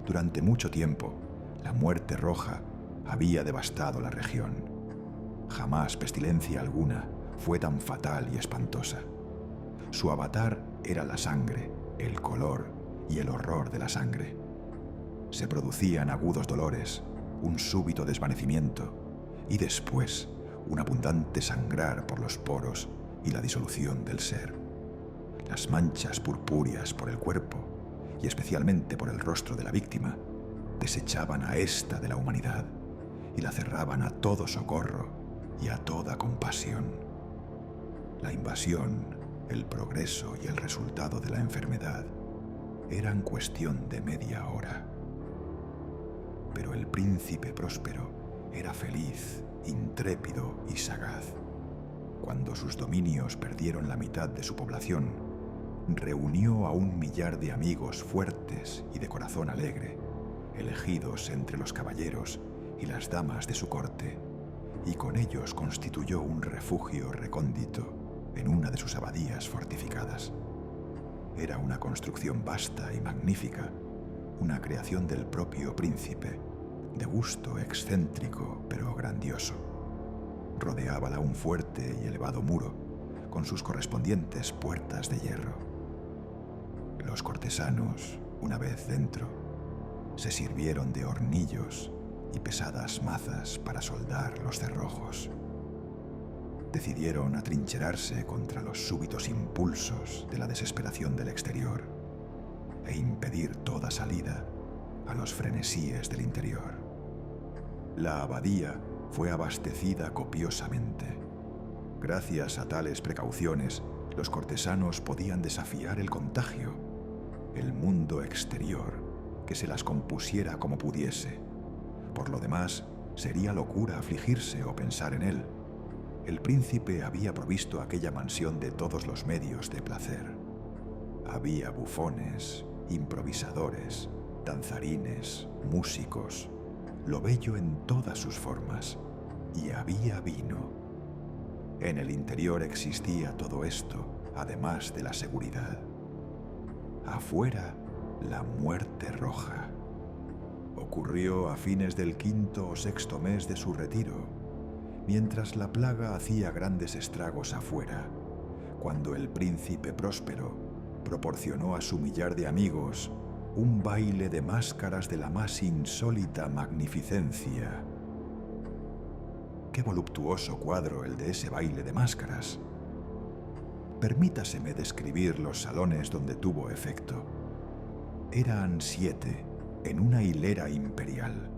Durante mucho tiempo, la muerte roja había devastado la región. Jamás pestilencia alguna fue tan fatal y espantosa. Su avatar era la sangre, el color y el horror de la sangre. Se producían agudos dolores, un súbito desvanecimiento y después un abundante sangrar por los poros y la disolución del ser. Las manchas purpúreas por el cuerpo y especialmente por el rostro de la víctima desechaban a ésta de la humanidad y la cerraban a todo socorro y a toda compasión. La invasión, el progreso y el resultado de la enfermedad eran cuestión de media hora. Pero el príncipe próspero era feliz, intrépido y sagaz. Cuando sus dominios perdieron la mitad de su población, reunió a 1 millar de amigos fuertes y de corazón alegre, elegidos entre los caballeros y las damas de su corte, y con ellos constituyó un refugio recóndito en una de sus abadías fortificadas. Era una construcción vasta y magnífica, una creación del propio príncipe, de gusto excéntrico pero grandioso. Rodeábala un fuerte y elevado muro, con sus correspondientes puertas de hierro. Los cortesanos, una vez dentro, se sirvieron de hornillos y pesadas mazas para soldar los cerrojos. Decidieron atrincherarse contra los súbitos impulsos de la desesperación del exterior e impedir toda salida a los frenesíes del interior. La abadía fue abastecida copiosamente. Gracias a tales precauciones, los cortesanos podían desafiar el contagio, el mundo exterior, que se las compusiera como pudiese. Por lo demás, sería locura afligirse o pensar en él. El príncipe había provisto aquella mansión de todos los medios de placer. Había bufones, improvisadores, danzarines, músicos, lo bello en todas sus formas, y había vino. En el interior existía todo esto, además de la seguridad. Afuera, la muerte roja. Ocurrió a fines del 5º o 6º mes de su retiro, mientras la plaga hacía grandes estragos afuera, cuando el príncipe próspero proporcionó a su millar de amigos un baile de máscaras de la más insólita magnificencia. ¡Qué voluptuoso cuadro el de ese baile de máscaras! Permítaseme describir los salones donde tuvo efecto. Eran 7 en una hilera imperial.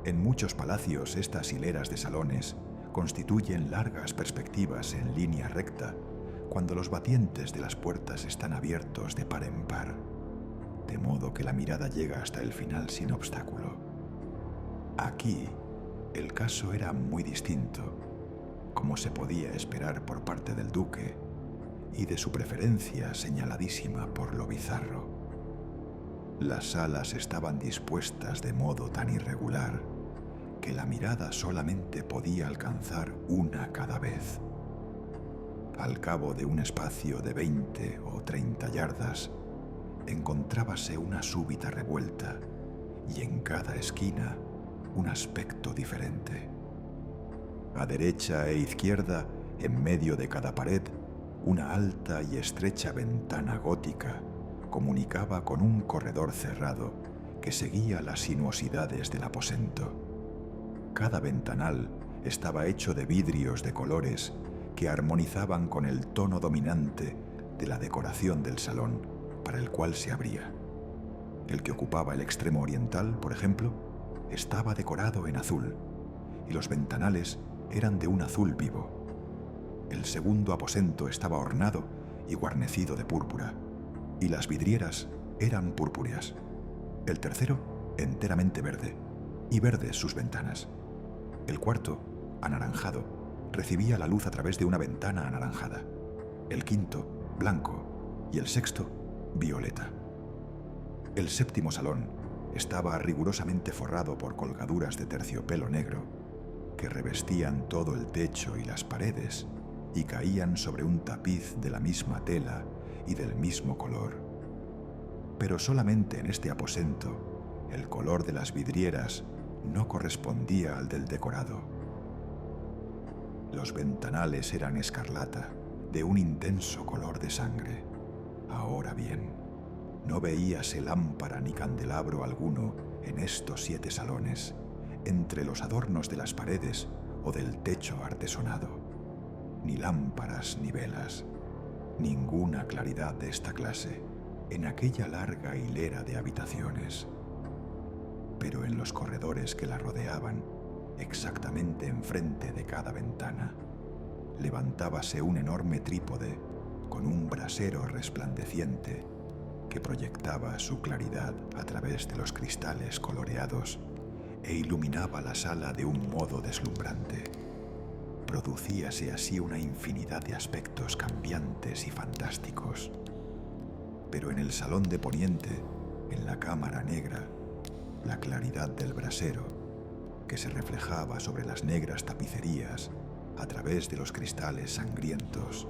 En muchos palacios estas hileras de salones constituyen largas perspectivas en línea recta cuando los batientes de las puertas están abiertos de par en par, de modo que la mirada llega hasta el final sin obstáculo. Aquí, el caso era muy distinto, como se podía esperar por parte del duque, y de su preferencia señaladísima por lo bizarro. Las salas estaban dispuestas de modo tan irregular que la mirada solamente podía alcanzar una cada vez. Al cabo de un espacio de 20 o 30 yardas, encontrábase una súbita revuelta y en cada esquina un aspecto diferente. A derecha e izquierda, en medio de cada pared, una alta y estrecha ventana gótica comunicaba con un corredor cerrado que seguía las sinuosidades del aposento. Cada ventanal estaba hecho de vidrios de colores que armonizaban con el tono dominante de la decoración del salón para el cual se abría. El que ocupaba el extremo oriental, por ejemplo, estaba decorado en azul, y los ventanales eran de un azul vivo. El segundo aposento estaba ornado y guarnecido de púrpura, y las vidrieras eran purpúreas. El tercero, enteramente verde, y verdes sus ventanas. El cuarto, anaranjado, recibía la luz a través de una ventana anaranjada. El quinto, blanco, y el sexto, violeta. El séptimo salón estaba rigurosamente forrado por colgaduras de terciopelo negro que revestían todo el techo y las paredes y caían sobre un tapiz de la misma tela y del mismo color. Pero solamente en este aposento El color de las vidrieras no correspondía al del decorado. Los ventanales eran escarlata, de un intenso color de sangre. Ahora bien, no veíase lámpara ni candelabro alguno en estos 7 salones, entre los adornos de las paredes o del techo artesonado. Ni lámparas ni velas, ninguna claridad de esta clase en aquella larga hilera de habitaciones. Pero en los corredores que la rodeaban, exactamente enfrente de cada ventana, levantábase un enorme trípode con un brasero resplandeciente que proyectaba su claridad a través de los cristales coloreados e iluminaba la sala de un modo deslumbrante. Producíase así una infinidad de aspectos cambiantes y fantásticos. Pero en el salón de poniente, en la cámara negra, la claridad del brasero, que se reflejaba sobre las negras tapicerías a través de los cristales sangrientos,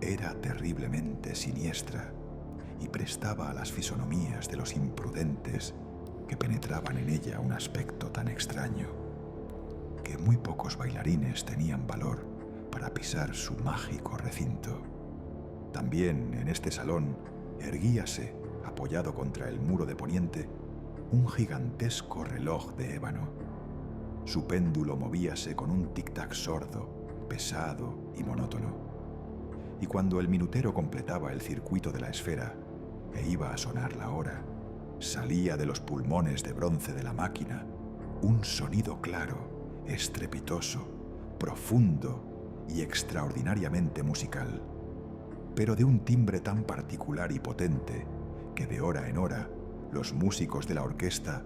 era terriblemente siniestra y prestaba a las fisonomías de los imprudentes que penetraban en ella un aspecto tan extraño que muy pocos bailarines tenían valor para pisar su mágico recinto. También en este salón erguíase, apoyado contra el muro de poniente, un gigantesco reloj de ébano. Su péndulo movíase con un tic-tac sordo, pesado y monótono. Y cuando el minutero completaba el circuito de la esfera e iba a sonar la hora, salía de los pulmones de bronce de la máquina un sonido claro, estrepitoso, profundo y extraordinariamente musical, pero de un timbre tan particular y potente que de hora en hora los músicos de la orquesta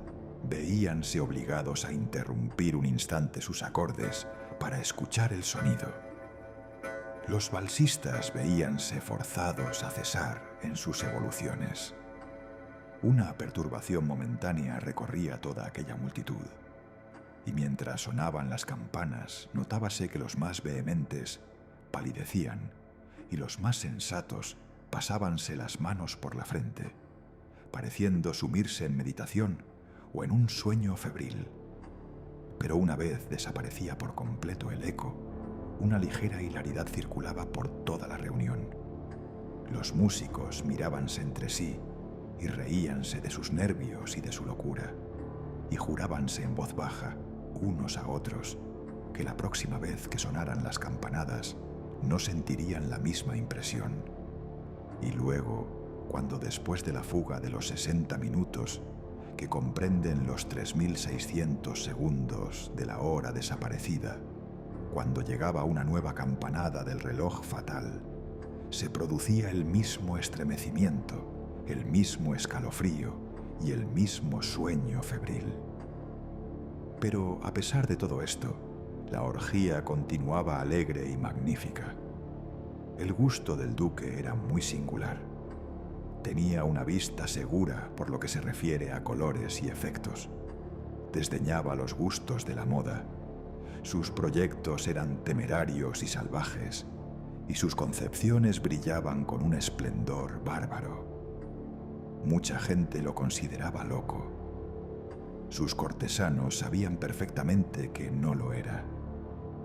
veíanse obligados a interrumpir un instante sus acordes para escuchar el sonido. Los valsistas veíanse forzados a cesar en sus evoluciones. Una perturbación momentánea recorría toda aquella multitud, y mientras sonaban las campanas notábase que los más vehementes palidecían y los más sensatos pasábanse las manos por la frente, pareciendo sumirse en meditación o en un sueño febril. Pero una vez desaparecía por completo el eco, una ligera hilaridad circulaba por toda la reunión. Los músicos mirábanse entre sí y reíanse de sus nervios y de su locura, y jurábanse en voz baja, unos a otros, que la próxima vez que sonaran las campanadas no sentirían la misma impresión. Y luego, cuando después de la fuga de los 60 minutos, que comprenden los 3600 segundos de la hora desaparecida, cuando llegaba una nueva campanada del reloj fatal, se producía el mismo estremecimiento, el mismo escalofrío y el mismo sueño febril. Pero a pesar de todo esto, la orgía continuaba alegre y magnífica. El gusto del duque era muy singular. Tenía una vista segura por lo que se refiere a colores y efectos. Desdeñaba los gustos de la moda. Sus proyectos eran temerarios y salvajes, y sus concepciones brillaban con un esplendor bárbaro. Mucha gente lo consideraba loco. Sus cortesanos sabían perfectamente que no lo era.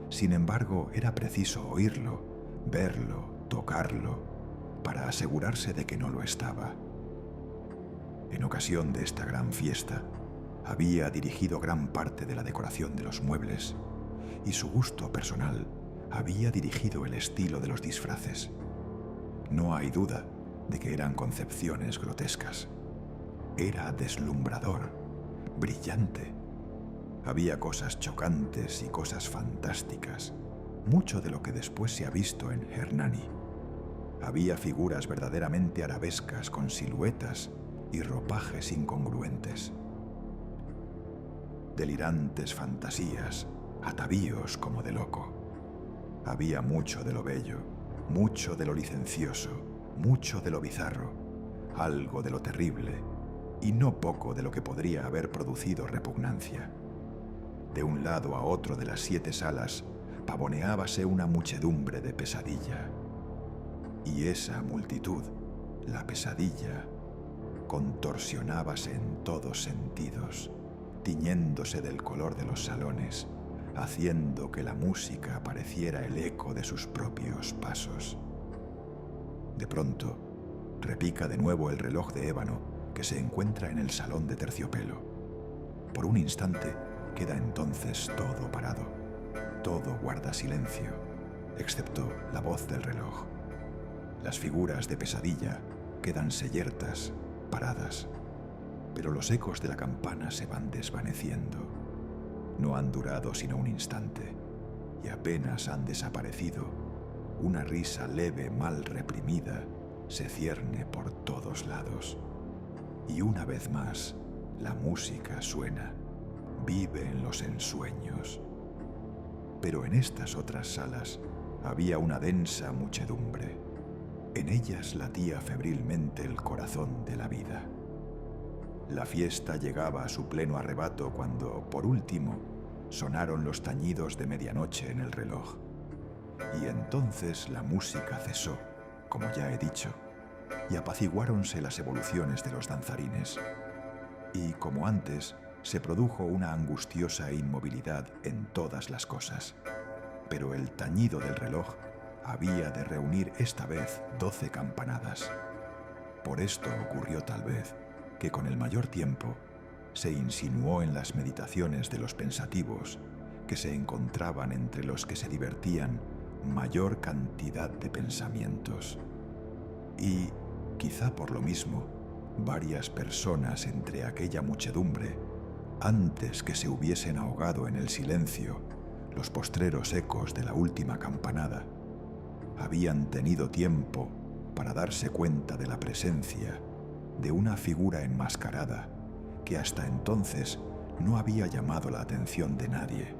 Sin embargo, era preciso oírlo, verlo, tocarlo, para asegurarse de que no lo estaba. En ocasión de esta gran fiesta, había dirigido gran parte de la decoración de los muebles, y su gusto personal había dirigido el estilo de los disfraces. No hay duda de que eran concepciones grotescas. Era deslumbrador, brillante. Había cosas chocantes y cosas fantásticas, mucho de lo que después se ha visto en Hernani. Había figuras verdaderamente arabescas con siluetas y ropajes incongruentes. Delirantes fantasías, atavíos como de loco. Había mucho de lo bello, mucho de lo licencioso, mucho de lo bizarro, algo de lo terrible y no poco de lo que podría haber producido repugnancia. De un lado a otro de las 7 salas pavoneábase una muchedumbre de pesadilla. Y esa multitud, la pesadilla, contorsionábase en todos sentidos, tiñéndose del color de los salones, haciendo que la música pareciera el eco de sus propios pasos. De pronto, repica de nuevo el reloj de ébano que se encuentra en el salón de terciopelo. Por un instante queda entonces todo parado. Todo guarda silencio, excepto la voz del reloj. Las figuras de pesadilla quedan yertas, paradas, pero los ecos de la campana se van desvaneciendo. No han durado sino un instante y apenas han desaparecido. Una risa leve, mal reprimida, se cierne por todos lados. Y una vez más, la música suena, vive en los ensueños. Pero en estas otras salas había una densa muchedumbre. En ellas latía febrilmente el corazón de la vida. La fiesta llegaba a su pleno arrebato cuando, por último, sonaron los tañidos de medianoche en el reloj. Y entonces la música cesó, como ya he dicho, y apaciguáronse las evoluciones de los danzarines. Y, como antes, se produjo una angustiosa inmovilidad en todas las cosas. Pero el tañido del reloj había de reunir esta vez 12 campanadas. Por esto ocurrió tal vez que con el mayor tiempo se insinuó en las meditaciones de los pensativos que se encontraban entre los que se divertían mayor cantidad de pensamientos. Y, quizá por lo mismo, varias personas entre aquella muchedumbre, antes que se hubiesen ahogado en el silencio los postreros ecos de la última campanada, habían tenido tiempo para darse cuenta de la presencia de una figura enmascarada que hasta entonces no había llamado la atención de nadie.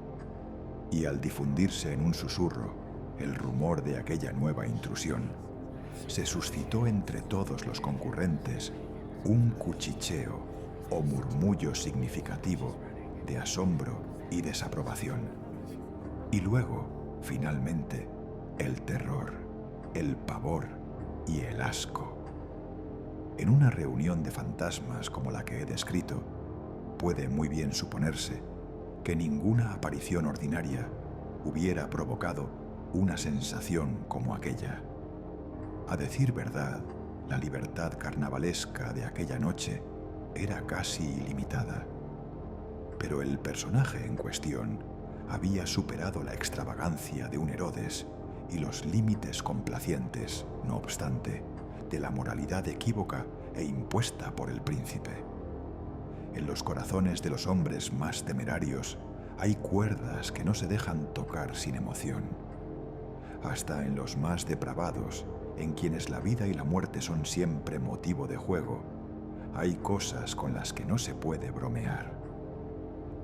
Y al difundirse en un susurro el rumor de aquella nueva intrusión, se suscitó entre todos los concurrentes un cuchicheo o murmullo significativo de asombro y desaprobación. Y luego, finalmente, el terror, el pavor y el asco. En una reunión de fantasmas como la que he descrito, puede muy bien suponerse que ninguna aparición ordinaria hubiera provocado una sensación como aquella. A decir verdad, la libertad carnavalesca de aquella noche era casi ilimitada. Pero el personaje en cuestión había superado la extravagancia de un Herodes y los límites complacientes, no obstante, de la moralidad equívoca e impuesta por el príncipe. En los corazones de los hombres más temerarios hay cuerdas que no se dejan tocar sin emoción. Hasta en los más depravados, en quienes la vida y la muerte son siempre motivo de juego, hay cosas con las que no se puede bromear.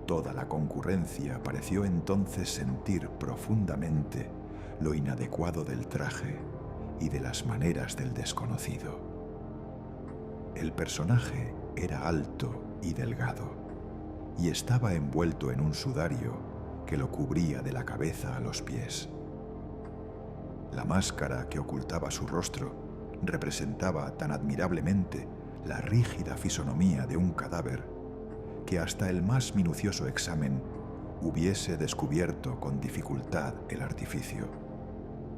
Toda la concurrencia pareció entonces sentir profundamente lo inadecuado del traje y de las maneras del desconocido. El personaje era alto y delgado, y estaba envuelto en un sudario que lo cubría de la cabeza a los pies. La máscara que ocultaba su rostro representaba tan admirablemente la rígida fisonomía de un cadáver que hasta el más minucioso examen hubiese descubierto con dificultad el artificio.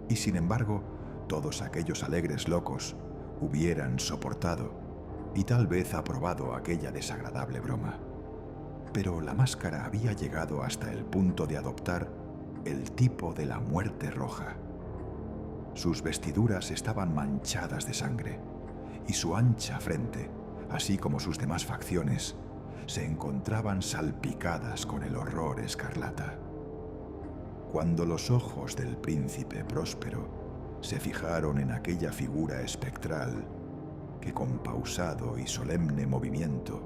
Y sin embargo, todos aquellos alegres locos hubieran soportado y tal vez aprobado aquella desagradable broma. Pero la máscara había llegado hasta el punto de adoptar el tipo de la muerte roja. Sus vestiduras estaban manchadas de sangre y su ancha frente, así como sus demás facciones, se encontraban salpicadas con el horror escarlata. Cuando los ojos del príncipe Próspero se fijaron en aquella figura espectral que con pausado y solemne movimiento,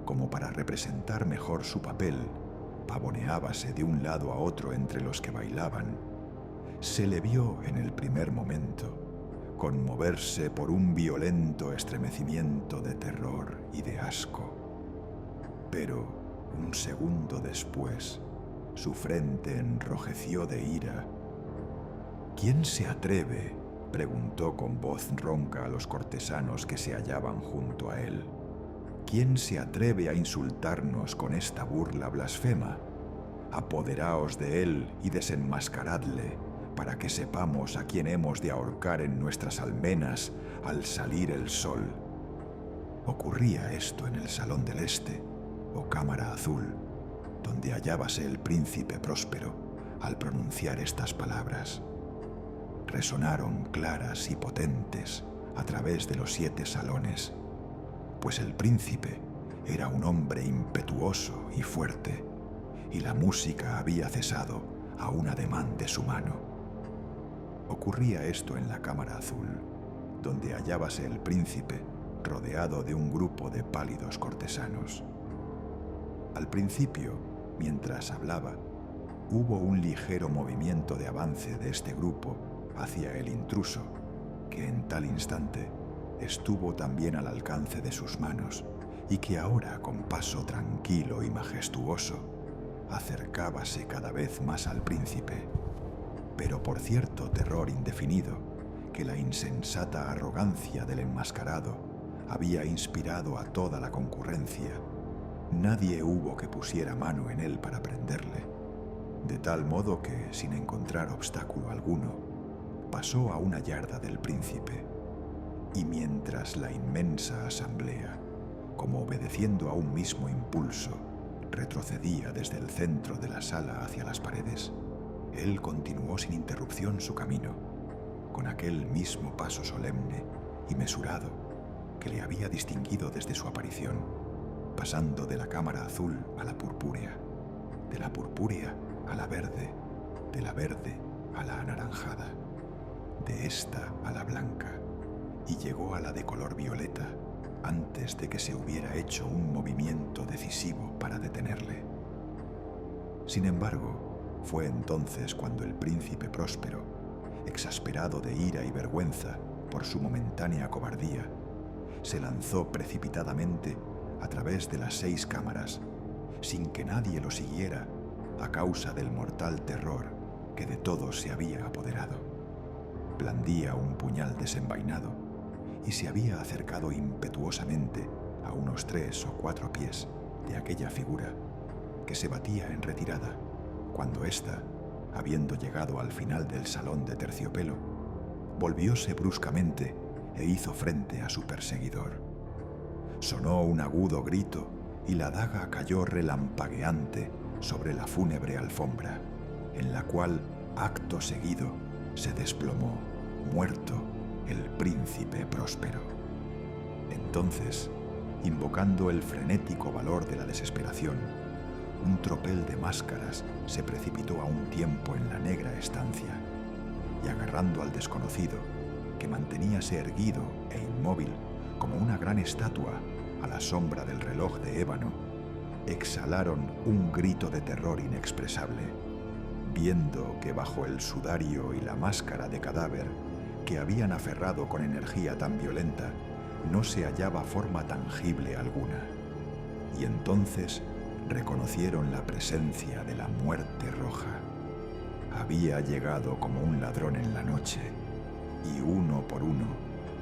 como para representar mejor su papel, pavoneábase de un lado a otro entre los que bailaban, se le vio en el primer momento conmoverse por un violento estremecimiento de terror y de asco. Pero un segundo después, su frente enrojeció de ira. «¿Quién se atreve?», preguntó con voz ronca a los cortesanos que se hallaban junto a él, ¿quién se atreve a insultarnos con esta burla blasfema? Apoderaos de él y desenmascaradle, para que sepamos a quién hemos de ahorcar en nuestras almenas al salir el sol. Ocurría esto en el Salón del Este, o Cámara Azul, donde hallábase el príncipe Próspero al pronunciar estas palabras. Resonaron claras y potentes a través de los 7 salones, pues el príncipe era un hombre impetuoso y fuerte, y la música había cesado a un ademán de su mano. Ocurría esto en la Cámara Azul, donde hallábase el príncipe rodeado de un grupo de pálidos cortesanos. Al principio, mientras hablaba, hubo un ligero movimiento de avance de este grupo hacia el intruso, que en tal instante estuvo también al alcance de sus manos y que ahora, con paso tranquilo y majestuoso, acercábase cada vez más al príncipe, pero por cierto terror indefinido que la insensata arrogancia del enmascarado había inspirado a toda la concurrencia, nadie hubo que pusiera mano en él para prenderle, de tal modo que, sin encontrar obstáculo alguno, pasó a una yarda del príncipe, y mientras la inmensa asamblea, como obedeciendo a un mismo impulso, retrocedía desde el centro de la sala hacia las paredes, él continuó sin interrupción su camino, con aquel mismo paso solemne y mesurado que le había distinguido desde su aparición, pasando de la Cámara Azul a la purpúrea, de la purpúrea a la verde, de la verde a la anaranjada, de esta a la blanca, y llegó a la de color violeta antes de que se hubiera hecho un movimiento decisivo para detenerle. Sin embargo, fue entonces cuando el príncipe Próspero, exasperado de ira y vergüenza por su momentánea cobardía, se lanzó precipitadamente a través de las 6 cámaras, sin que nadie lo siguiera a causa del mortal terror que de todos se había apoderado. Blandía un puñal desenvainado y se había acercado impetuosamente a unos 3 o 4 pies de aquella figura que se batía en retirada, cuando ésta, habiendo llegado al final del salón de terciopelo, volvióse bruscamente e hizo frente a su perseguidor. Sonó un agudo grito y la daga cayó relampagueante sobre la fúnebre alfombra, en la cual, acto seguido, se desplomó, muerto, el príncipe Próspero. Entonces, invocando el frenético valor de la desesperación, un tropel de máscaras se precipitó a un tiempo en la negra estancia y, agarrando al desconocido, que manteníase erguido e inmóvil como una gran estatua a la sombra del reloj de ébano, exhalaron un grito de terror inexpresable, viendo que bajo el sudario y la máscara de cadáver que habían aferrado con energía tan violenta no se hallaba forma tangible alguna. Y entonces reconocieron la presencia de la muerte roja. Había llegado como un ladrón en la noche, y uno por uno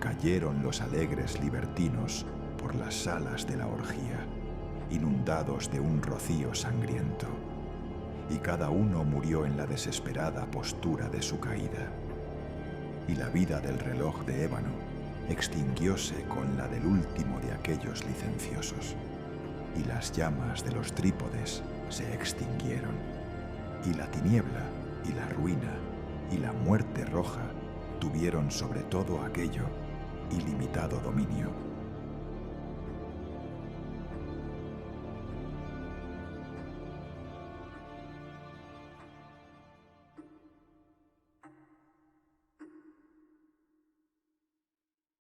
cayeron los alegres libertinos por las salas de la orgía, inundados de un rocío sangriento, y cada uno murió en la desesperada postura de su caída. Y la vida del reloj de ébano extinguióse con la del último de aquellos licenciosos, y las llamas de los trípodes se extinguieron, y la tiniebla y la ruina y la muerte roja tuvieron sobre todo aquello ilimitado dominio.